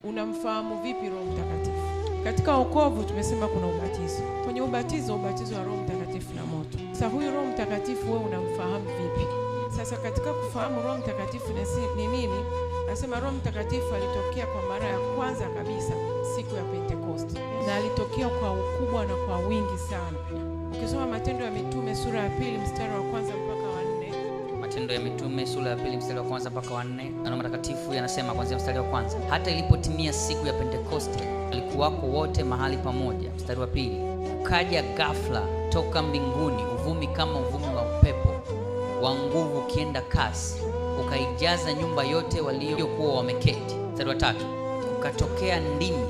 Unamfahamu vipi Roho Mtakatifu? Katika wokovu tumesema kuna ubatizo. Kwenye ubatizo wa Roho Mtakatifu na moto. Sasa huyu Roho Mtakatifu wewe unamfahamu vipi? Sasa katika kufahamu Roho Mtakatifu ni nini? Nasema Roho Mtakatifu alitokea kwa mara ya kwanza kabisa siku ya Pentekoste. Na alitokea kwa ukubwa na kwa wingi sana. Ukisoma Matendo ya Mitume sura ya 2 mstari wa kwanza mpaka wa 4. Matendo ya Mitume sura ya 2 mstari wa kwanza mpaka wa 4. Maneno matakatifu yanasema kuanzia mstari wa kwanza. Hata ilipotimia siku ya Pentekoste, walikuwako wote mahali pamoja. Mstari wa 2. Ukaja ghafla toka mbinguni uvumi kama uvumi wa upepo wa nguvu ukienda kasi, ukaijaza nyumba yote waliokuwa wameketi. Mstari wa 3. Ukatokea ndimi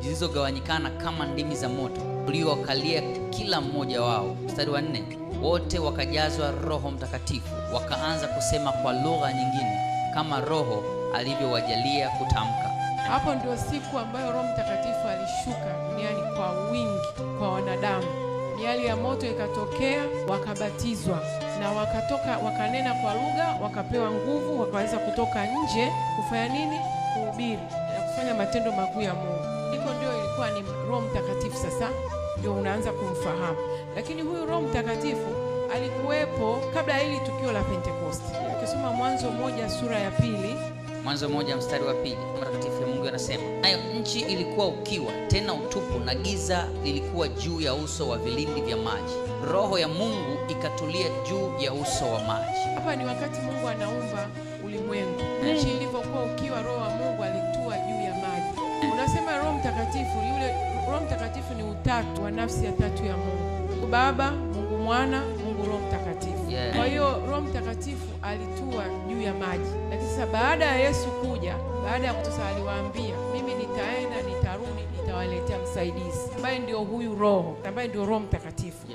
zilizogawanyikana kama ndimi za moto uliowakalia kila mmoja wao. Mstari wa 4. Wote wakajazwa Roho Mtakatifu, wakaanza kusema kwa lugha nyingine kama Roho alivyowajalia kutamka. Hapo ndio siku ambayo Roho Mtakatifu alishuka duniani kwa wingi kwa wanadamu. Miali ya moto ikatokea, wakabatizwa na wakatoka, wakanena kwa lugha, wakapewa nguvu, wakaweza kutoka nje kufanya nini? Kuhubiri na kufanya matendo makuu ya Mungu. Hiko ndio ilikuwa ni Roho Mtakatifu. Sasa ndio unaanza kumfahamu. Lakini huyu Roho Mtakatifu alikuwepo kabla ya hili tukio la Pentekoste. Ukisoma Mwanzo 1 sura ya 2, Mwanzo 1 mstari wa 2, Mtakatifu ya Mungu anasema, nayo nchi ilikuwa ukiwa tena utupu, na giza lilikuwa juu ya uso wa vilindi vya maji. Roho ya Mungu ikatulia juu ya uso wa maji. Hapa ni wakati Mungu anaumba ulimwengu. Nchi ilivyokuwa ukiwa, Roho wa Mungu alitua juu ya maji. Unasema Roho Mtakatifu, yule Roho Mtakatifu ni utatu wa nafsi ya tatu ya Mungu. Mungu Baba, Mungu Mwana, Mungu Roho Mtakatifu. Kwa hiyo Roho Mtakatifu alitua juu ya maji. Lakini sasa baada ya Yesu kuja, baada ya kutosa, aliwaambia, mimi nitaenda, nitarudi, nitawaletea msaidizi ambaye ndio huyu Roho, ambaye ndio Roho Mtakatifu.